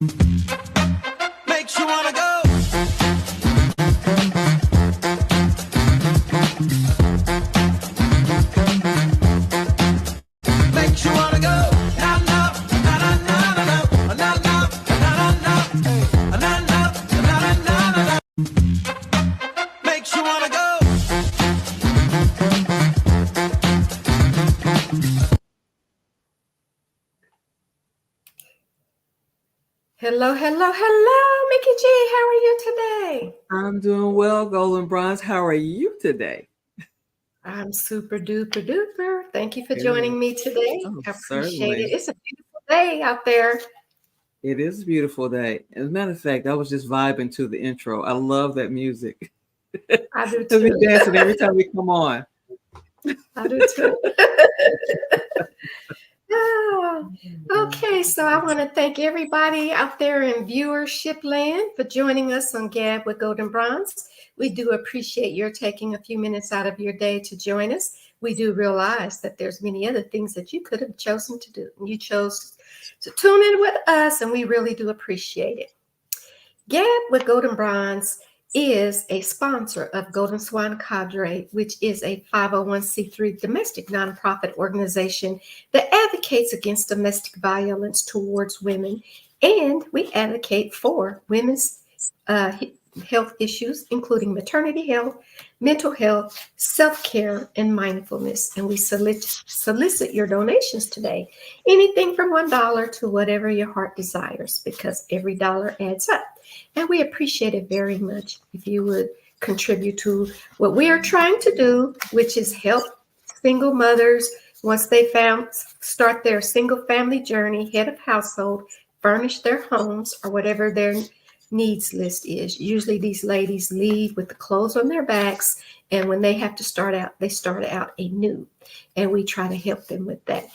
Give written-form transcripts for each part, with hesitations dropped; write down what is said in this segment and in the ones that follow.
Makes you wanna go. Makes you wanna go. Na na na na na na na na na na na na na na. Makes you wanna go. Hello, hello, hello, Mickey G. How are you today? I'm doing well, Golden Bronze. How are you today? I'm super duper duper. Thank you for Good. joining me today. Oh, I appreciate certainly. it. It's a beautiful day out there. It is a beautiful day. As a matter of fact, I was just vibing to the intro. I love that music. I do I'll be too. dancing every time we come on. I do too. Okay, so I want to thank everybody out there in viewership land for joining us on Gab with Golden Bronze. We do appreciate your taking a few minutes out of your day to join us. We do realize that there's many other things that you could have chosen to do. You chose to tune in with us, and we really do appreciate it. Gab with Golden Bronze is a sponsor of Golden Swan Cadre, which is a 501c3 domestic nonprofit organization that advocates against domestic violence towards women. And we advocate for women's health issues, including maternity health, mental health, self-care, and mindfulness. And we solicit your donations today. Anything from $1 to whatever your heart desires, because every dollar adds up. And we appreciate it very much if you would contribute to what we are trying to do, which is help single mothers once they start their single family journey, head of household, furnish their homes, or whatever their needs list is. Usually these ladies leave with the clothes on their backs, and when they have to start out, they start out anew. And we try to help them with that,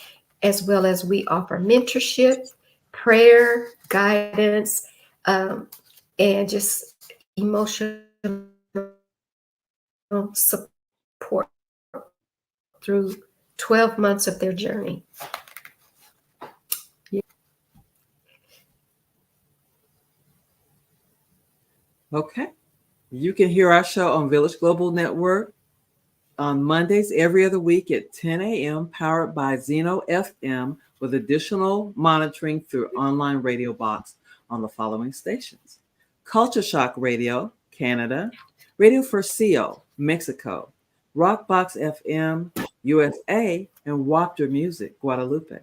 as well as we offer mentorship, prayer, guidance, and just emotional support through 12 months of their journey. Okay. You can hear our show on Village Global Network on Mondays every other week at 10 a.m., powered by Zeno FM, with additional monitoring through online radio box on the following stations: Culture Shock Radio, Canada; Radio Furcio, Mexico; Rockbox FM, USA; and Wapter Music, Guadalupe.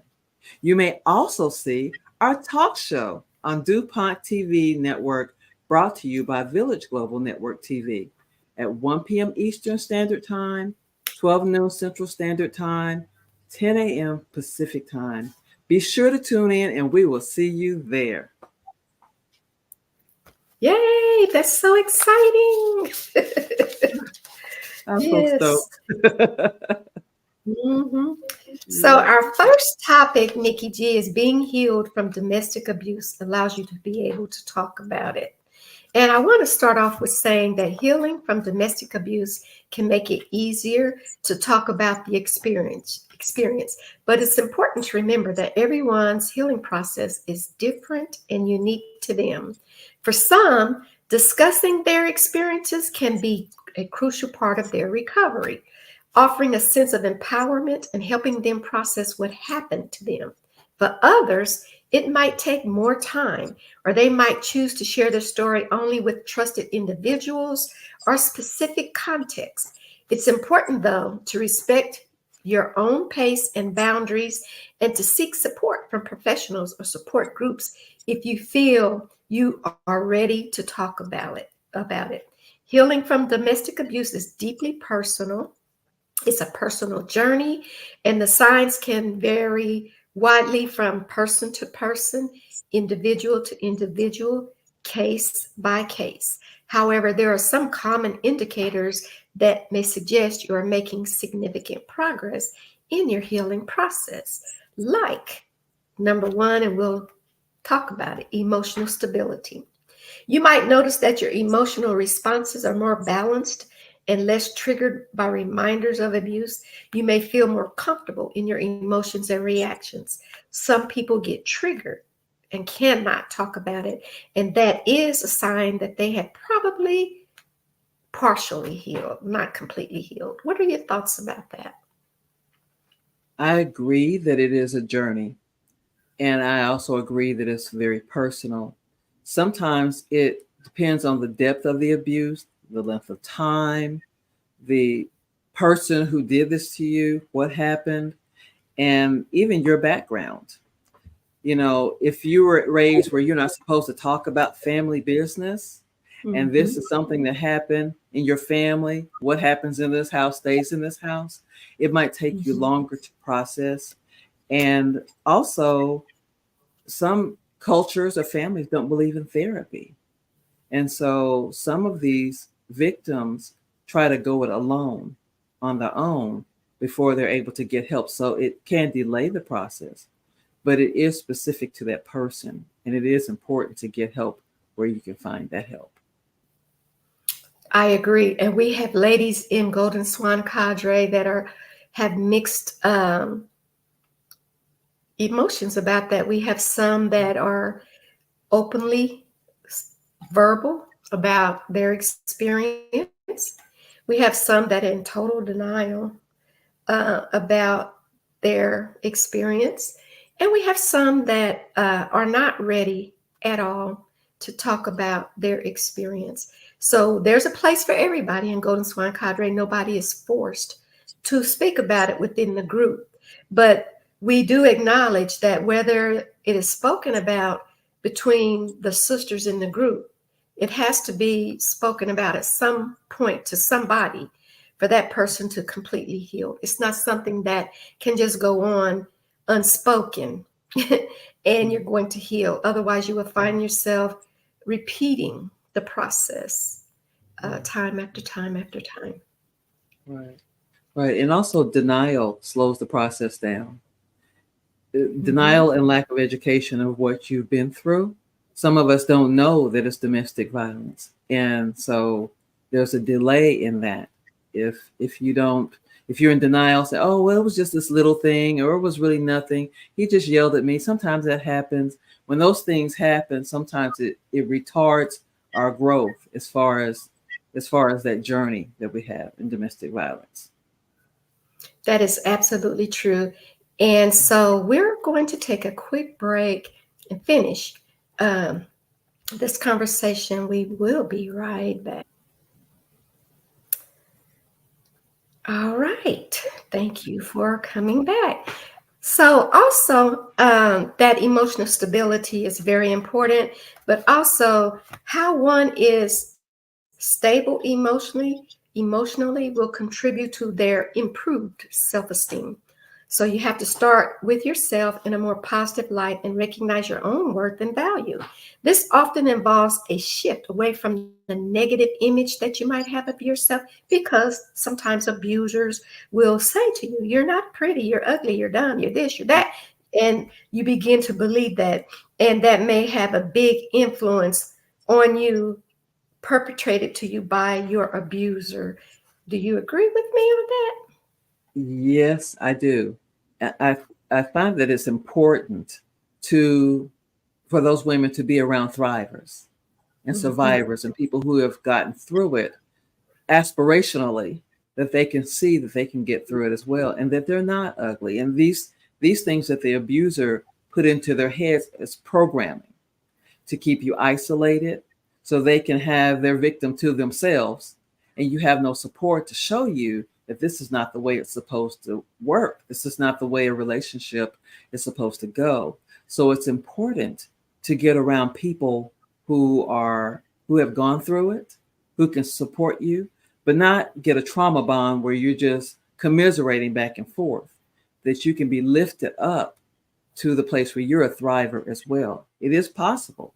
You may also see our talk show on DuPont TV network, brought to you by Village Global Network TV at 1 p.m. Eastern Standard Time, 12 noon Central Standard Time, 10 a.m. Pacific Time. Be sure to tune in, and we will see you there. Yay, that's so exciting. I'm so stoked. Mm-hmm. So our first topic, Nikki G, is being healed from domestic abuse allows you to be able to talk about it. And I want to start off with saying that healing from domestic abuse can make it easier to talk about the experience. But it's important to remember that everyone's healing process is different and unique to them. For some, discussing their experiences can be a crucial part of their recovery, offering a sense of empowerment and helping them process what happened to them. For others, it might take more time, or they might choose to share their story only with trusted individuals or specific contexts. It's important, though, to respect your own pace and boundaries and to seek support from professionals or support groups if you feel you are ready to talk about it. Healing from domestic abuse is deeply personal. It's a personal journey, and the signs can vary widely from person to person, individual to individual, case by case. However, there are some common indicators that may suggest you are making significant progress in your healing process, like number one, and we'll talk about it, emotional stability. You might notice that your emotional responses are more balanced and less triggered by reminders of abuse. You may feel more comfortable in your emotions and reactions. Some people get triggered and cannot talk about it. And that is a sign that they have probably partially healed, not completely healed. What are your thoughts about that? I agree that it is a journey. And I also agree that it's very personal. Sometimes it depends on the depth of the abuse, the length of time, the person who did this to you, what happened, and even your background. You know, if you were raised where you're not supposed to talk about family business, and Mhm. this is something that happened in your family, what happens in this house stays in this house, it might take you Mhm. longer to process. And also, some cultures or families don't believe in therapy. And so some of these victims try to go it alone on their own before they're able to get help. So it can delay the process, but it is specific to that person. And it is important to get help where you can find that help. I agree. And we have ladies in Golden Swan Cadre that have mixed emotions about that. We have some that are openly verbal about their experience. We have some that are in total denial about their experience. And we have some that are not ready at all to talk about their experience. So there's a place for everybody in Golden Swan Cadre. Nobody is forced to speak about it within the group. But we do acknowledge that whether it is spoken about between the sisters in the group, it has to be spoken about at some point to somebody for that person to completely heal. It's not something that can just go on unspoken and you're going to heal. Otherwise, you will find yourself repeating the process time after time after time. Right. Right. And also, denial slows the process down. Mhm. Denial and lack of education of what you've been through. Some of us don't know that it's domestic violence. And so there's a delay in that. If you don't, if you're in denial, say, oh, well, it was just this little thing, or it was really nothing. He just yelled at me. Sometimes that happens. When those things happen, sometimes it retards our growth as far as that journey that we have in domestic violence. That is absolutely true. And so we're going to take a quick break and finish um, this conversation. We will be right back. All right. Thank you for coming back. So, also, that emotional stability is very important, but also how one is stable emotionally will contribute to their improved self-esteem. So you have to start with yourself in a more positive light and recognize your own worth and value. This often involves a shift away from the negative image that you might have of yourself, because sometimes abusers will say to you, you're not pretty, you're ugly, you're dumb, you're this, you're that. And you begin to believe that. And that may have a big influence on you, perpetrated to you by your abuser. Do you agree with me on that? Yes, I do. I find that it's important to for those women to be around thrivers and Mhm. survivors and people who have gotten through it aspirationally, that they can see that they can get through it as well, and that they're not ugly. And these things that the abuser put into their heads as programming to keep you isolated so they can have their victim to themselves, and you have no support to show you that this is not the way it's supposed to work. This is not the way a relationship is supposed to go. So it's important to get around people who have gone through it, who can support you, but not get a trauma bond where you're just commiserating back and forth, that you can be lifted up to the place where you're a thriver as well. It is possible.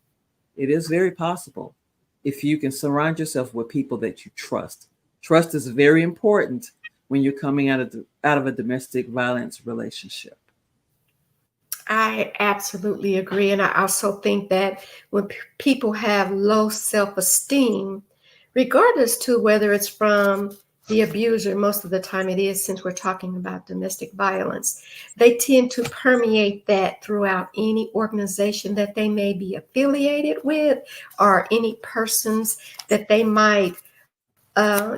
It is very possible if you can surround yourself with people that you trust. Trust is very important when you're coming out of a domestic violence relationship. I absolutely agree. And I also think that when people have low self esteem, regardless to whether it's from the abuser, most of the time it is, since we're talking about domestic violence, they tend to permeate that throughout any organization that they may be affiliated with, or any persons that they might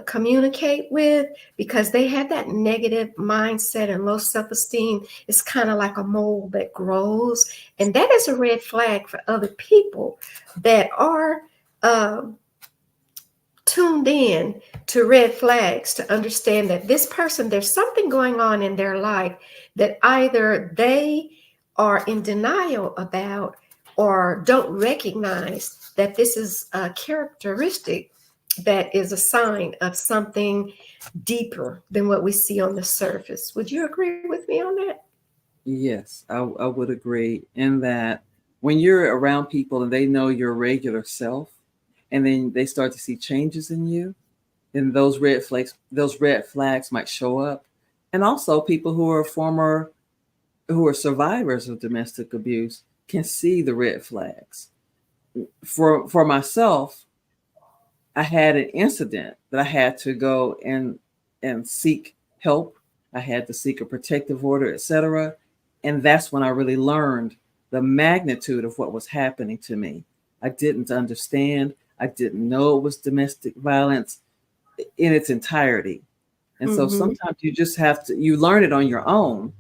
communicate with, because they have that negative mindset and low self-esteem. It's kind of like a mold that grows, and that is a red flag for other people that are tuned in to red flags, to understand that this person, there's something going on in their life that either they are in denial about or don't recognize that this is a characteristic that is a sign of something deeper than what we see on the surface. Would you agree with me on that? Yes, I would agree in that when you're around people and they know your regular self, and then they start to see changes in you, then those red flags might show up. And also people who are survivors of domestic abuse can see the red flags. For myself, I had an incident that I had to go and seek help. I had to seek a protective order, etc. And that's when I really learned the magnitude of what was happening to me. I didn't understand. I didn't know it was domestic violence in its entirety. And so Mm-hmm. sometimes you just have to, you learn it on your own.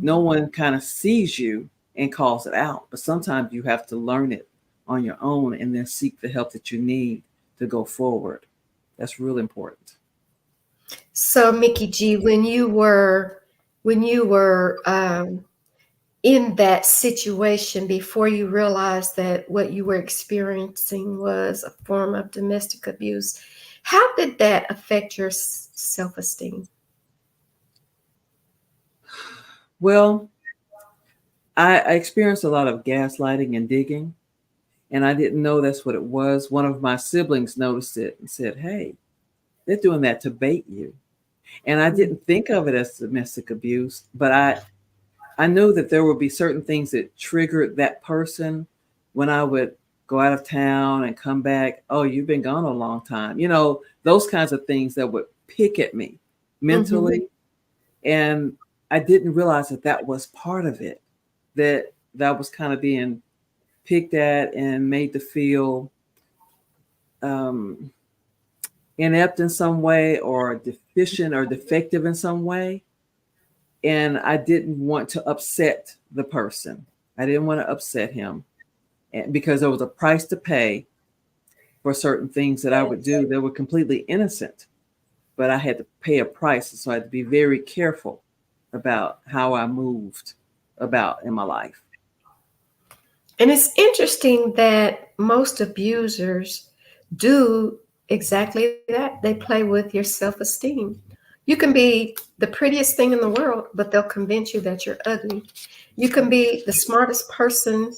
No Mm-hmm. one kind of sees you and calls it out, but sometimes you have to learn it on your own and then seek the help that you need to go forward. That's really important. So, Mickey G, when you were in that situation before you realized that what you were experiencing was a form of domestic abuse, how did that affect your self-esteem? Well, I experienced a lot of gaslighting and digging, and I didn't know that's what it was. One of my siblings noticed it and said, "Hey, they're doing that to bait you." And I didn't think of it as domestic abuse, but I knew that there would be certain things that triggered that person when I would go out of town and come back. Oh, you've been gone a long time. Those kinds of things that would pick at me Mm-hmm. mentally. And I didn't realize that that was part of it, that was kind of being picked at and made to feel um, inept in some way or deficient or defective in some way. And I didn't want to upset the person. I didn't want to upset him, because there was a price to pay for certain things that I would Yes. do that were completely innocent, but I had to pay a price. So I had to be very careful about how I moved about in my life. And it's interesting that most abusers do exactly that. They play with your self esteem. You can be the prettiest thing in the world, but they'll convince you that you're ugly. You can be the smartest person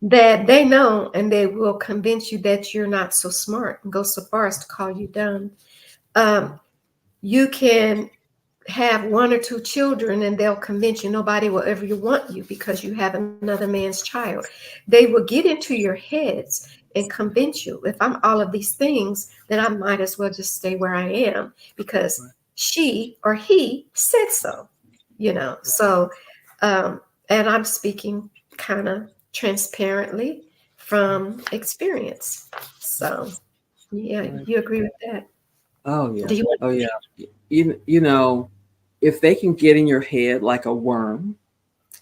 that they know, and they will convince you that you're not so smart and go so far as to call you dumb. Um, you can have one or two children and they'll convince you nobody will ever want you because you have another man's child. They will get into your heads and convince you, if I'm all of these things, then I might as well just stay where I am because Right. she or he said so, So, um, and I'm speaking kind of transparently from experience. So, yeah, Right. you agree with that? Oh yeah. Do you want? Oh yeah. You know, if they can get in your head like a worm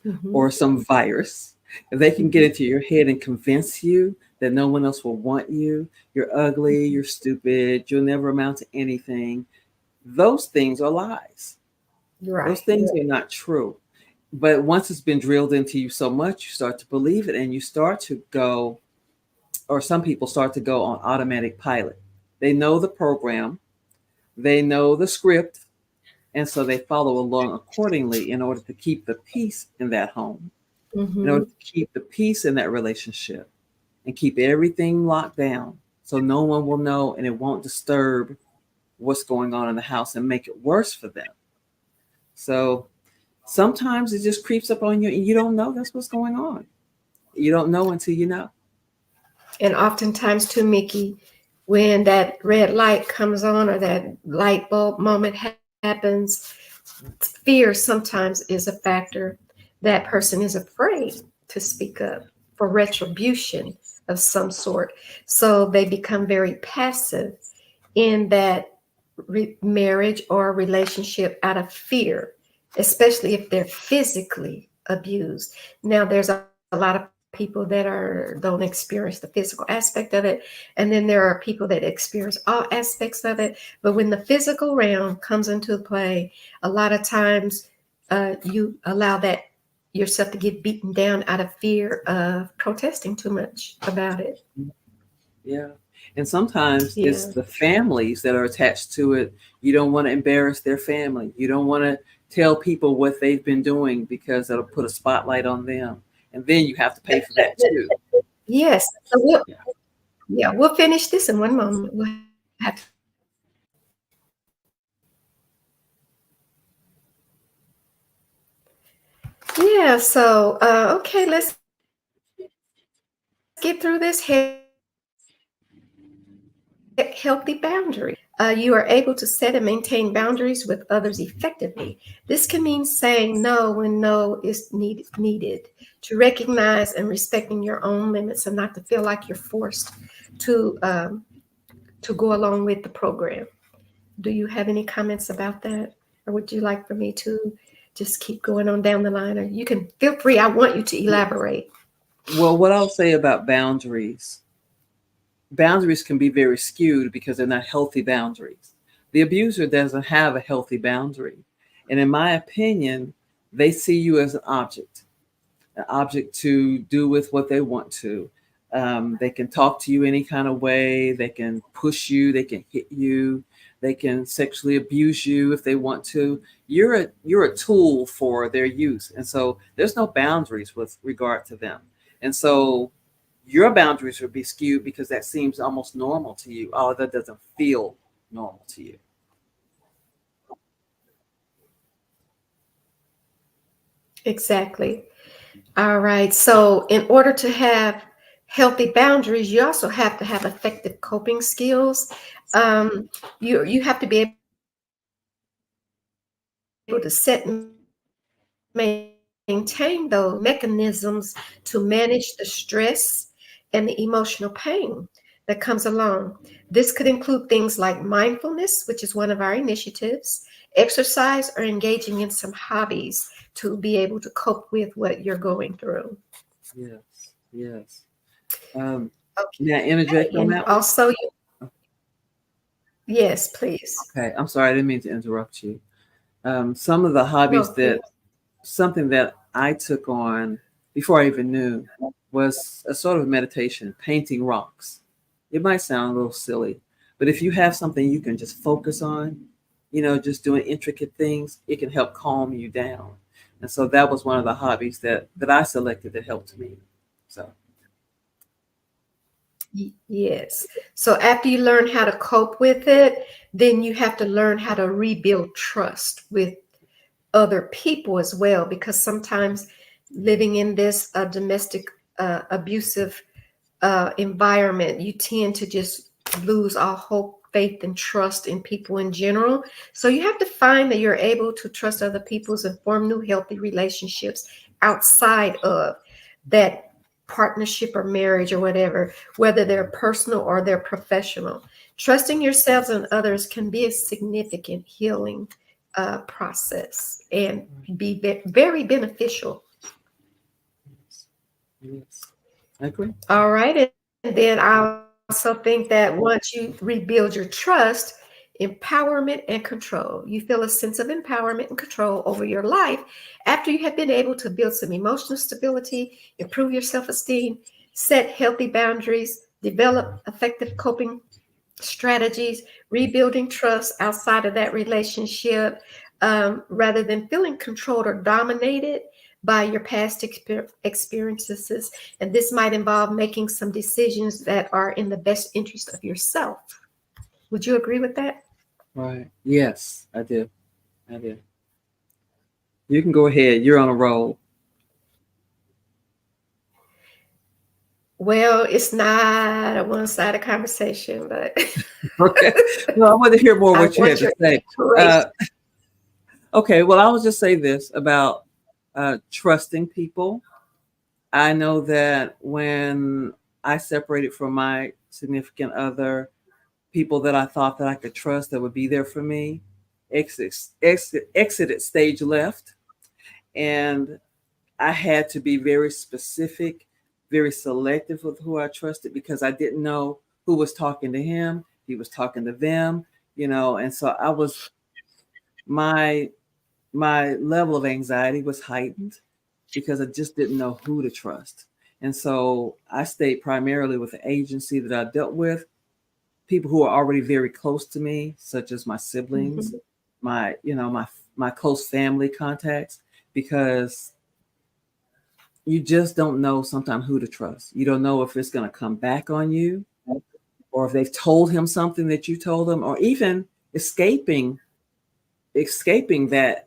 Mhm. or some virus, if they can get Mhm. into your head and convince you that no one else will want you, you're ugly, you're stupid, you'll never amount to anything, those things are lies. Those Right. things are not true. But once it's been drilled into you so much, you start to believe it and you start to go, or some people start to go on automatic pilot. They know the program, they know the script, and so they follow along accordingly in order to keep the peace in that home, in order Mhm. to keep the peace in that relationship, and keep everything locked down so no one will know and it won't disturb what's going on in the house and make it worse for them. So sometimes it just creeps up on you and you don't know that's what's going on. You don't know until you know. And oftentimes too, Mickey, when that red light comes on or that light bulb moment happens, fear sometimes is a factor. That person is afraid to speak up for retribution of some sort. So they become very passive in that marriage or relationship out of fear, especially if they're physically abused. Now, there's a lot of people that don't experience the physical aspect of it, and then there are people that experience all aspects of it. But when the physical realm comes into play, a lot of times you allow that yourself to get beaten down out of fear of protesting too much about it. Yeah. And sometimes it's Yeah. the families that are attached to it. You don't want to embarrass their family. You don't want to tell people what they've been doing because it'll put a spotlight on them. And then you have to pay for that too. Yes. So we'll, Yeah. yeah, we'll finish this in one moment. We'll have Yeah, so okay, let's get through this healthy boundary. You are able to set and maintain boundaries with others effectively. This can mean saying no when no is needed, to recognize and respecting your own limits, and not to feel like you're forced to um, to go along with the program. Do you have any comments about that, or would you like for me to just keep going on down the line? Or you can feel free. I want you to elaborate. Well, what I'll say about boundaries can be very skewed because they're not healthy boundaries. The abuser doesn't have a healthy boundary. And in my opinion, they see you as an object to do with what they want to. They can talk to you any kind of way. They can push you. They can hit you. They can sexually abuse you if they want to. You're a tool for their use, and so there's no boundaries with regard to them. And so your boundaries would be skewed because that seems almost normal to you, although that doesn't feel normal to you. Exactly. All right. So, in order to have healthy boundaries, you also have to have effective coping skills. Um, you have to be able to set and maintain those mechanisms to manage the stress and the emotional pain that comes along. This could include things like mindfulness, which is one of our initiatives, exercise, or engaging in some hobbies to be able to cope with what you're going through. Yes, yes. Um, may I interject Okay. on And that one? also, yes, please. Okay, I'm sorry, I didn't mean to interrupt you. Some of the No, hobbies please. that something that I took on before I even knew was a sort of meditation, painting rocks. It might sound a little silly, but if you have something you can just focus on, just doing intricate things, it can help calm you down. And so that was one of the hobbies that I selected that helped me. So Yes. So after you learn how to cope with it, then you have to learn how to rebuild trust with other people as well, because sometimes living in this domestic abusive environment, you tend to just lose all hope, faith, and trust in people in general. So you have to find that you're able to trust other people and form new healthy relationships outside of that partnership or marriage or whatever, whether they're personal or they're professional. Trusting yourselves and others can be a significant healing process and be very beneficial. yes, yes. I agree. All right. And then I also think that once you rebuild your trust, empowerment and control, you feel a sense of empowerment and control over your life after you have been able to build some emotional stability, improve your self esteem, set healthy boundaries, develop effective coping strategies, rebuilding trust outside of that relationship, rather than feeling controlled or dominated by your past experiences. And this might involve making some decisions that are in the best interest of yourself. Would you agree with that? Right. Yes, I did. I did. You can go ahead. You're on a roll. Well, it's not a one-sided conversation, but Okay. Well, I want to hear more I what you want had to your say. inspiration. Uh, okay. Well, I will just say this about trusting people. I know that when I separated from my significant other, people that I thought that I could trust that would be there for me, exited stage left. And I had to be very specific, very selective with who I trusted because I didn't know who was talking to him. He was talking to them, and so I was my my level of anxiety was heightened because I just didn't know who to trust. And so I stayed primarily with the agency that I dealt with, people who are already very close to me, such as my siblings, Mhm, my close family contacts, because you just don't know sometimes who to trust. You don't know if it's going to come back on you, or if they've told him something that you told them, or even escaping that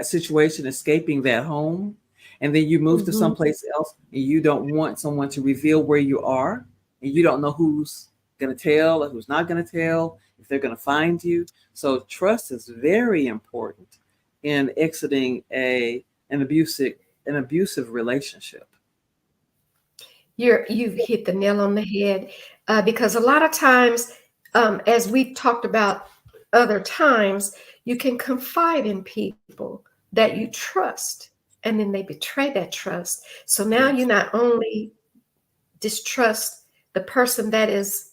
situation, escaping that home, and then you move to mhm. someplace else, and you don't want someone to reveal where you are, and you don't know who's going to tell or who's not going to tell, if they're going to find you. So trust is very important in exiting an abusive relationship. You've hit the nail on the head because a lot of times, as we've talked about other times, you can confide in people that you trust, and then they betray that trust. So now you Yes. not only distrust the person that is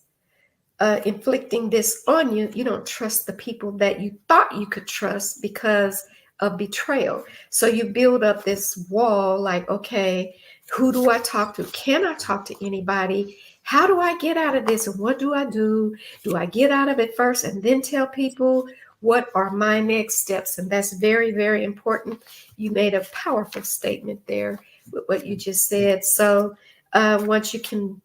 inflicting this on you, you don't trust the people that you thought you could trust because of betrayal. So you build up this wall like, okay, who do I talk to? Can I talk to anybody? How do I get out of this? And what do I do? Do I get out of it first and then tell people what are my next steps? And that's very, very important. You made a powerful statement there with what you just said. So once you can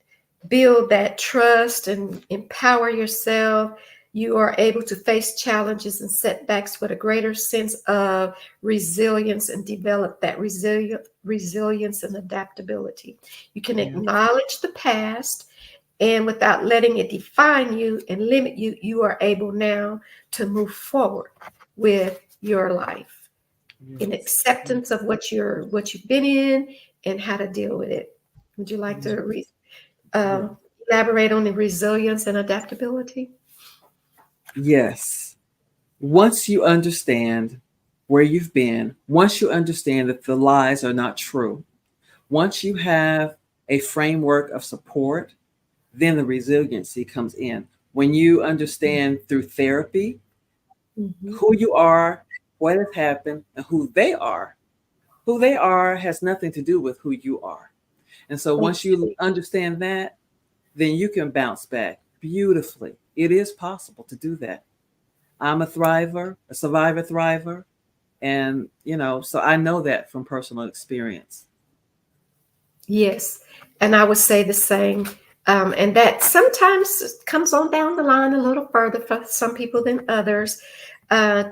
build that trust and empower yourself, you are able to face challenges and setbacks with a greater sense of resilience and develop that resilience and adaptability. You can Yeah. acknowledge the past, and without letting it define you and limit you, you are able now to move forward with your life in Yes. acceptance of what you've been in and how to deal with it. Would you like to Yeah. uh, elaborate on the resilience and adaptability? Yes. Once you understand where you've been, once you understand that the lies are not true, once you have a framework of support, then the resiliency comes in. When you understand through therapy Mhm. who you are, what has happened, and who they are has nothing to do with who you are. And so once you understand that, then you can bounce back beautifully. It is possible to do that. I'm a thriver, a survivor thriver. And, so I know that from personal experience. Yes, and I would say the same. And that sometimes comes on down the line a little further for some people than others.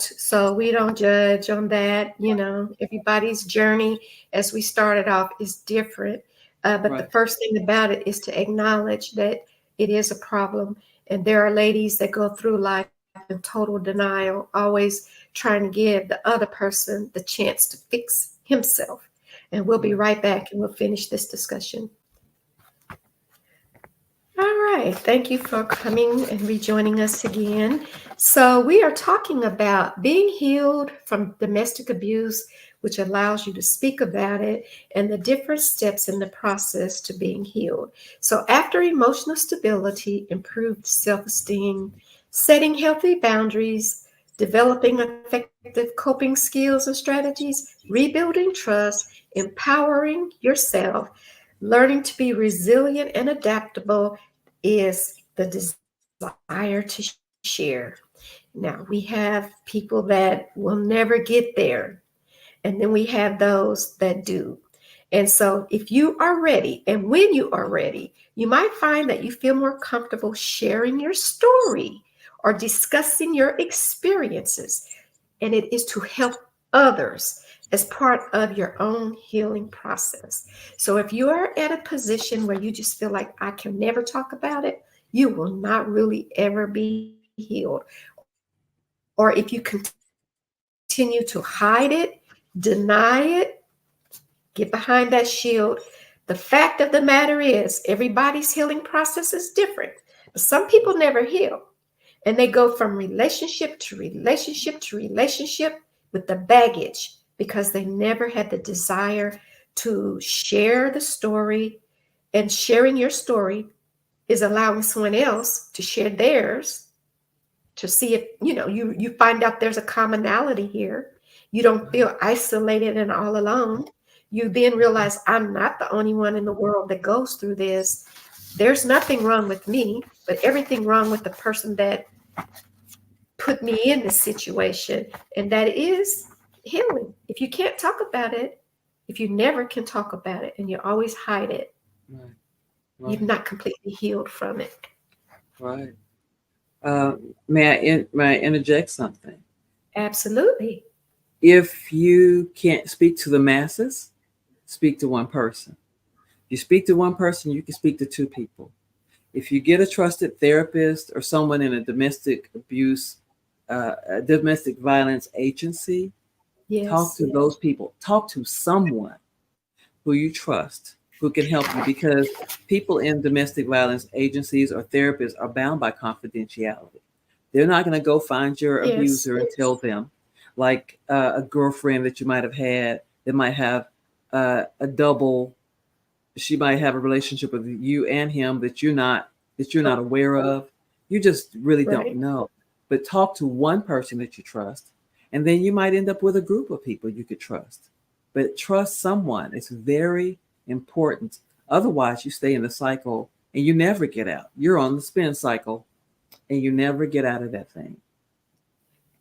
So we don't judge on that. You know, everybody's journey, as we started off, is different. But the Right. first thing about it is to acknowledge that it is a problem. And there are ladies that go through life in total denial, always trying to give the other person the chance to fix himself. And we'll be Right. right back and we'll finish this discussion. All right. Thank you for coming and rejoining us again. So, we are talking about being healed from domestic abuse, which allows you to speak about it, and the different steps in the process to being healed. So, after emotional stability, improved self esteem, setting healthy boundaries, developing effective coping skills and strategies, rebuilding trust, empowering yourself, learning to be resilient and adaptable is the desire to share. Now, we have people that will never get there, and then we have those that do. And so, if you are ready, and when you are ready, you might find that you feel more comfortable sharing your story or discussing your experiences, and it is to help others. as part of your own healing process. So if you are at a position where you just feel like I can never talk about it, you will not really ever be healed. Or if you continue to hide it, deny it, get behind that shield. The fact of the matter is everybody's healing process is different. But some people never heal. And they go from relationship to relationship to relationship with the baggage because they never had the desire to share the story. And sharing your story is allowing someone else to share theirs to see if you find out there's a commonality here. You don't feel isolated and all alone. You then realize I'm not the only one in the world that goes through this. There's nothing wrong with me, but everything wrong with the person that put me in this situation. And that is healing. If you can't talk about it, if you never can talk about it and you always hide it, Right. you've Right. not completely healed from it. Right. May I interject something? Absolutely. If you can't speak to the masses, speak to one person. You speak to one person, you can speak to two people. If you get a trusted therapist or someone in a domestic abuse, a domestic violence agency, talk Yes. to those people. Talk to someone who you trust, who can help you, because people in domestic violence agencies or therapists are bound by confidentiality. They're not going to go find your Yes. abuser and tell them, like a girlfriend that you might have had that might have a double. She might have a relationship with you and him that you're not aware of. You just really don't Right. know. But talk to one person that you trust, and then you might end up with a group of people you could trust. But trust someone. It's very important. Otherwise, you stay in the cycle and you never get out. You're on the spin cycle and you never get out of that thing.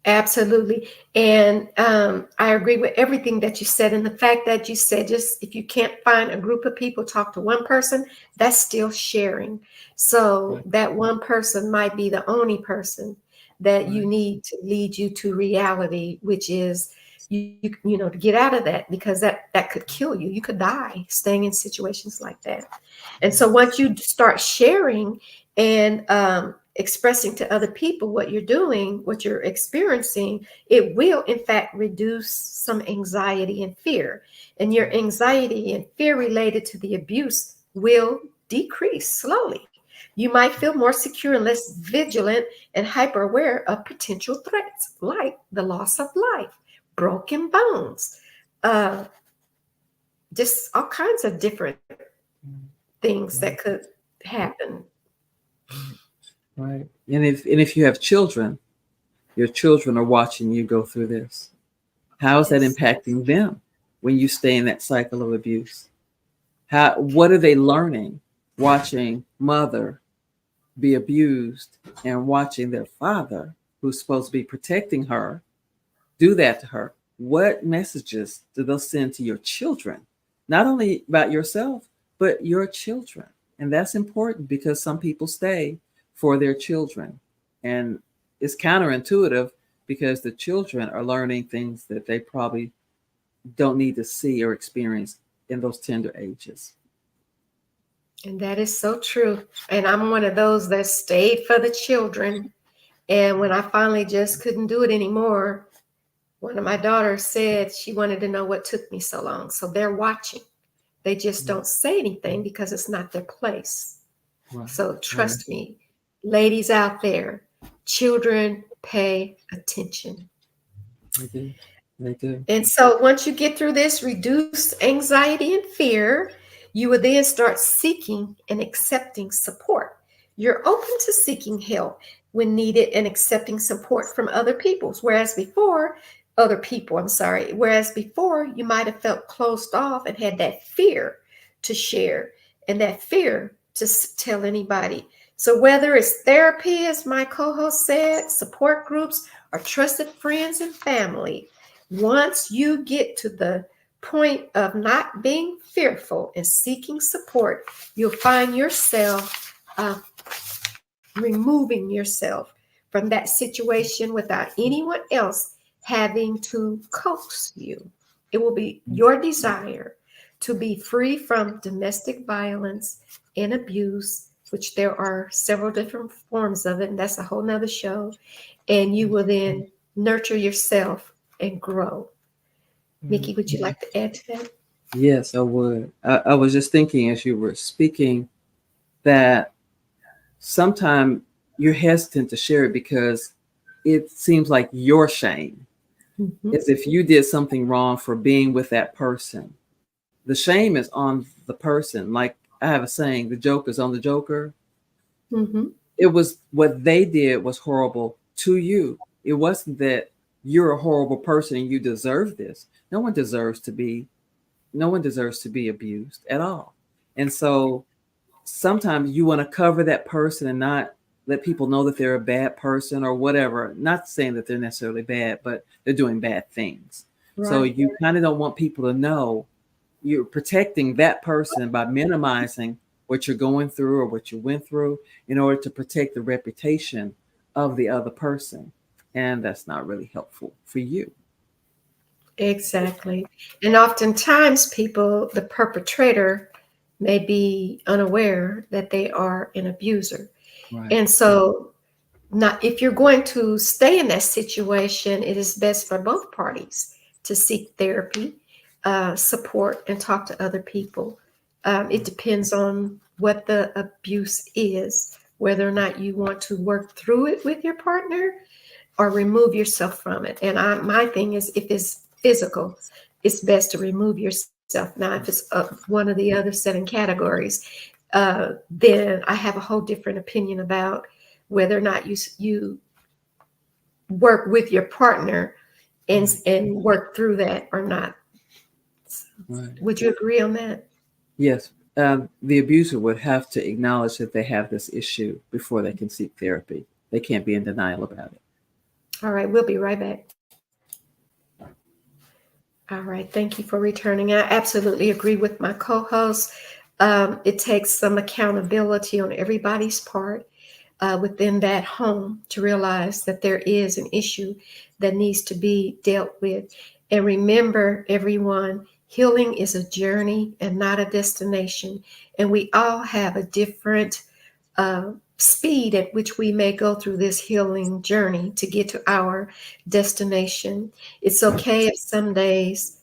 Absolutely. And I agree with everything that you said. And the fact that you said, just if you can't find a group of people, talk to one person, that's still sharing. So Right. that one person might be the only person that you Right. need to lead you to reality, which is to get out of that, because that could kill you. You could die staying in situations like that. And so once you start sharing and expressing to other people what you're doing, what you're experiencing, it will, in fact, reduce some anxiety and fear. And your anxiety and fear related to the abuse will decrease slowly. You might feel more secure and less vigilant and hyper aware of potential threats like the loss of life, broken bones, uh, just all kinds of different things that Right. could happen. Right. And if you have children, your children are watching you go through this. How is that Yes. impacting them when you stay in that cycle of abuse? What are they learning watching mother be abused and watching their father, who's supposed to be protecting her, do that to her? What messages do those send to your children? Not only about yourself, but your children. And that's important because some people stay for their children. And it's counterintuitive because the children are learning things that they probably don't need to see or experience in those tender ages. And that is so true. And I'm one of those that stayed for the children. And when I finally just couldn't do it anymore, one of my daughters said she wanted to know what took me so long. So they're watching. They just don't say anything because it's not their place. Right. So Right. trust me, ladies out there, children pay attention. They do. They do. And so once you get through this, reduce anxiety and fear, you will then start seeking and accepting support. You're open to seeking help when needed and accepting support from whereas before you might have felt closed off and had that fear to share and that fear to tell anybody. So whether it's therapy, as my co-host said, support groups, or trusted friends and family, once you get to the point of not being fearful and seeking support, you'll find yourself removing yourself from that situation without anyone else having to coax you. It will be your desire to be free from domestic violence and abuse, which there are several different forms of it, and that's a whole nother show. And you will then nurture yourself and grow. Nikki, would you like to add to that? Yes, I would. I was just thinking as you were speaking that sometimes you're hesitant to share it because it seems like your shame, Mhm. as if you did something wrong for being with that person. The shame is on the person. Like I have a saying, the joke is on the joker. Mhm. It was what they did was horrible to you. It wasn't that you're a horrible person and you deserve this. No one deserves to be abused at all. And so sometimes you want to cover that person and not let people know that they're a bad person or whatever. Not saying that they're necessarily bad, but they're doing bad things. So Right. you kind of don't want people to know you're protecting that person by minimizing what you're going through or what you went through in order to protect the reputation of the other person. And that's not really helpful for you. Exactly. And oftentimes, people, the perpetrator, may be unaware that they are an abuser. Right. And so, not if you're going to stay in that situation, it is best for both parties to seek therapy, support, and talk to other people. It depends on what the abuse is, whether or not you want to work through it with your partner or remove yourself from it. And my thing is, if it's physical, it's best to remove yourself. Now, if it's one of the other 7 categories, then I have a whole different opinion about whether or not you work with your partner and work through that or not. Right. Would you agree on that? Yes. The abuser would have to acknowledge that they have this issue before they can seek therapy. They can't be in denial about it. All right, we'll be right back. All right, thank you for returning. I absolutely agree with my co-host. It takes some accountability on everybody's part within that home to realize that there is an issue that needs to be dealt with. And remember, everyone, healing is a journey and not a destination. And we all have a different speed at which we may go through this healing journey to get to our destination. It's okay if some days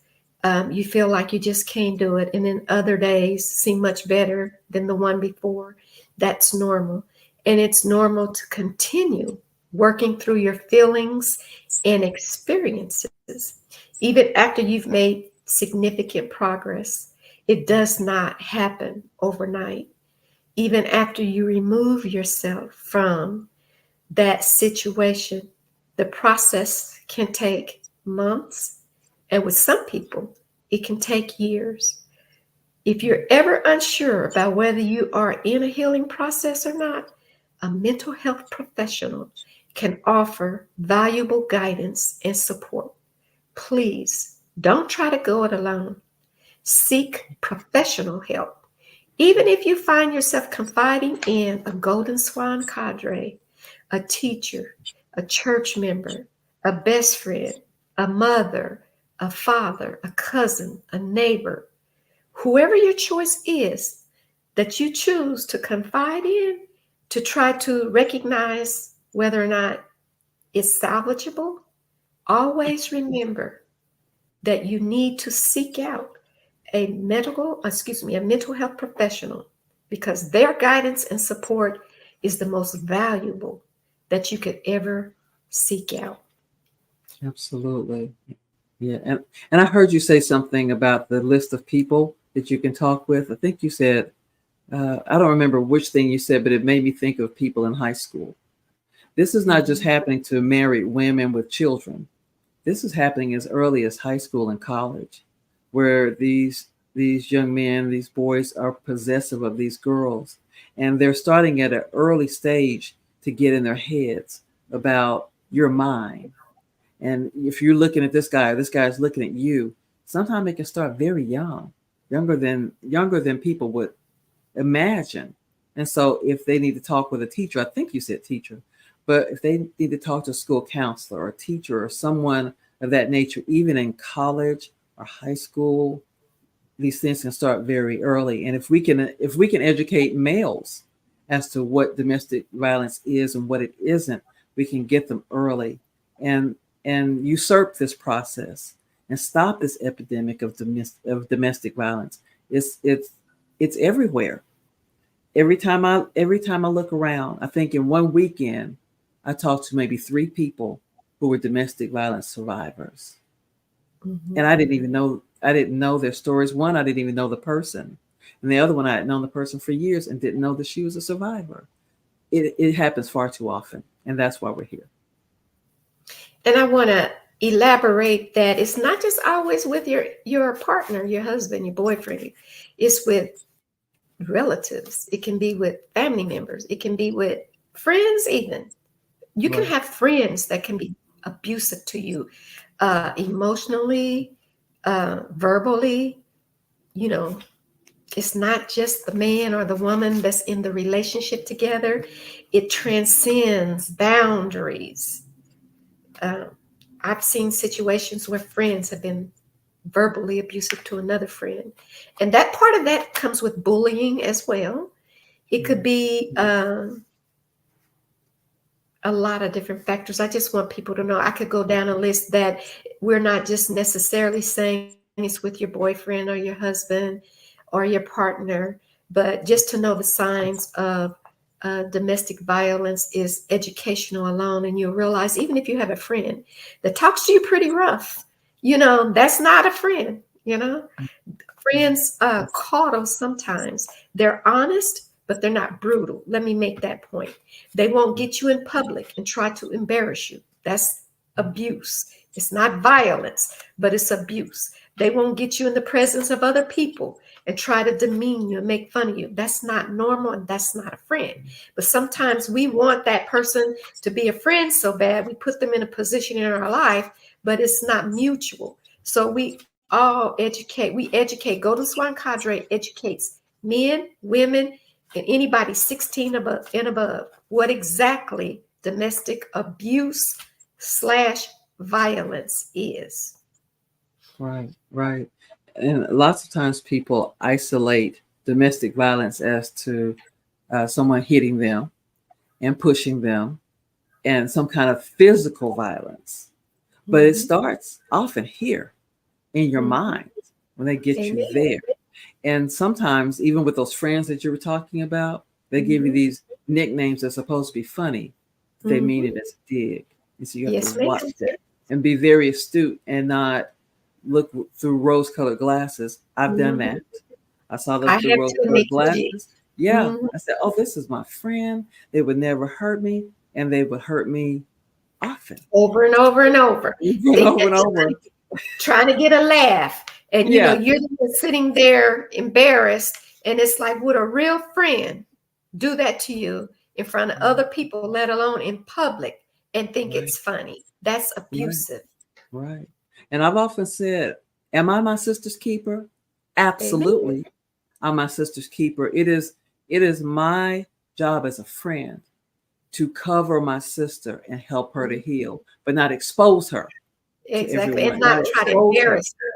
you feel like you just can't do it, and then other days seem much better than the one before. That's normal. And it's normal to continue working through your feelings and experiences, even after you've made significant progress. It does not happen overnight. Even after you remove yourself from that situation, the process can take months, and with some people, it can take years. If you're ever unsure about whether you are in a healing process or not, a mental health professional can offer valuable guidance and support. Please don't try to go it alone. Seek professional help. Even if you find yourself confiding in a golden swan cadre, a teacher, a church member, a best friend, a mother, a father, a cousin, a neighbor, whoever your choice is that you choose to confide in, to try to recognize whether or not it's salvageable, always remember that you need to seek out a mental health professional, because their guidance and support is the most valuable that you could ever seek out. Absolutely. Yeah. And I heard you say something about the list of people that you can talk with. I think you said, I don't remember which thing you said, but it made me think of people in high school. This is not just happening to married women with children. This is happening as early as high school and college, where these young men, these boys are possessive of these girls, and they're starting at an early stage to get in their heads about you're mine. And if you're looking at this guy is looking at you. Sometimes it can start very young, younger than people would imagine. And so if they need to talk with a teacher, I think you said teacher, but if they need to talk to a school counselor or a teacher or someone of that nature, even in college or high school, these things can start very early. And if we can educate males as to what domestic violence is and what it isn't, we can get them early and usurp this process and stop this epidemic of domestic violence. It's everywhere. Every time I look around, I think in one weekend I talked to maybe 3 people who were domestic violence survivors. Mhm. And I didn't know their stories. One, I didn't even know the person. And the other one, I had known the person for years and didn't know that she was a survivor. It happens far too often. And that's why we're here. And I want to elaborate that it's not just always with your partner, your husband, your boyfriend. It's with relatives. It can be with family members. It can be with friends even. You can Right. have friends that can be abusive to you, emotionally, verbally. You know, it's not just the man or the woman that's in the relationship together. It transcends boundaries. Uh, I've seen situations where friends have been verbally abusive to another friend. And that part of that comes with bullying as well. It could be a lot of different factors. I just want people to know I could go down a list that we're not just necessarily saying it's with your boyfriend or your husband or your partner, but just to know the signs of domestic violence is educational alone. And you'll realize, even if you have a friend that talks to you pretty rough, that's not a friend, Friends coddle sometimes. They're honest, but they're not brutal. Let me make that point. They won't get you in public and try to embarrass you. That's abuse. It's not violence, but it's abuse. They won't get you in the presence of other people and try to demean you and make fun of you. That's not normal and that's not a friend. But sometimes we want that person to be a friend so bad, we put them in a position in our life, but it's not mutual. So we all educate. We educate. Golden Swan Cadre educates men, women, and anybody 16 above and above what exactly domestic abuse slash violence is. Right. Right. And lots of times people isolate domestic violence as to someone hitting them and pushing them and some kind of physical violence. But it Mhm. starts often here in your Mhm. mind when they get you Amen. there. And sometimes, even with those friends that you were talking about, they give you Mhm. these nicknames that's supposed to be funny. They mean Mhm. it as a dig. And so you have to Yes, watch ma'am. that and be very astute and not look through rose colored glasses. I've done Mhm. that. I saw I them have through rose to, colored Nikki G. glasses. Yeah. Mhm. I said, oh, this is my friend. They would never hurt me. And they would hurt me often, Over and over and over. over and Think over that and over. trying to get a laugh, and Yeah. you're sitting there embarrassed, and it's like, would a real friend do that to you in front of other people, let alone in public, and think Right. it's funny? That's Right. abusive. Right. And I've often said, am I my sister's keeper? Amen. Absolutely. I'm my sister's keeper. It is my job as a friend to cover my sister and help her to heal, but not expose her to Exactly, and everyone. not Not try to expose her. embarrass her.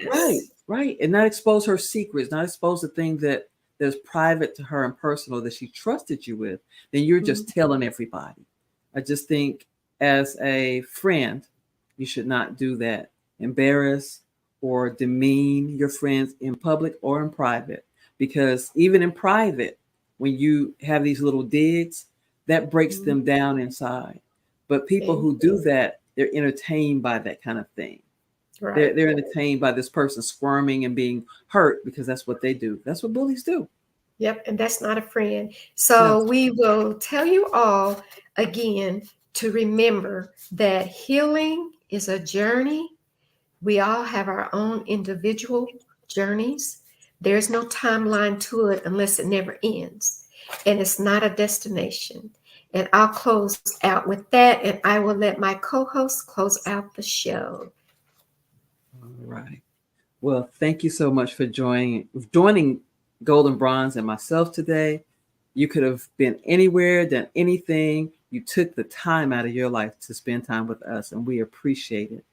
Right, Yes. right. And not expose her secrets, not expose the thing that's private to her and personal that she trusted you with. Then you're Mhm. just telling everybody. I just think as a friend, you should not do that. Embarrass or demean your friends in public or in private. Because even in private, when you have these little digs, that breaks Mhm. them down inside. But people Amen. who do that, they're entertained by that kind of thing. They're, Right. they're entertained by this person squirming and being hurt because that's what they do. That's what bullies do. Yep, and that's not a friend. No. So we will tell you all again to remember that healing is a journey. We all have our own individual journeys. There's no timeline to it unless it never ends. And it's not a destination. And I'll close out with that, and I will let my co host close out the show. All right. Well, thank you so much for joining Golden Bronze and myself today. You could have been anywhere, done anything. You took the time out of your life to spend time with us, and we appreciate it.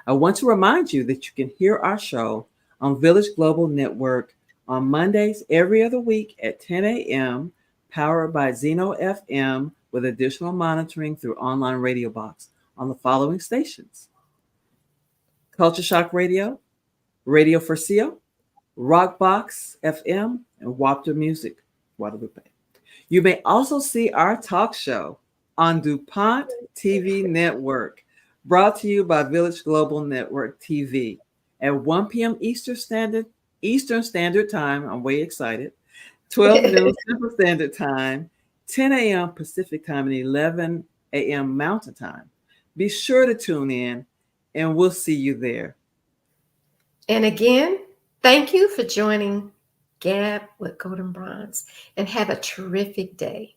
I want to remind you that you can hear our show on Village Global Network on Mondays every other week at 10 a.m., powered by Zeno FM, with additional monitoring through online radio box on the following stations: Culture Shock Radio, Radio Forcio, Rockbox FM, and Wapter Music, Guadalupe. You may also see our talk show on DuPont TV Network, brought to you by Village Global Network TV at 1 p.m. Eastern Standard Time. I'm way excited. 12 noon Central Standard Time, 10 a.m. Pacific Time, and 11 a.m. Mountain Time. Be sure to tune in, and we'll see you there. And again, thank you for joining Gab with Golden Bronze, and have a terrific day.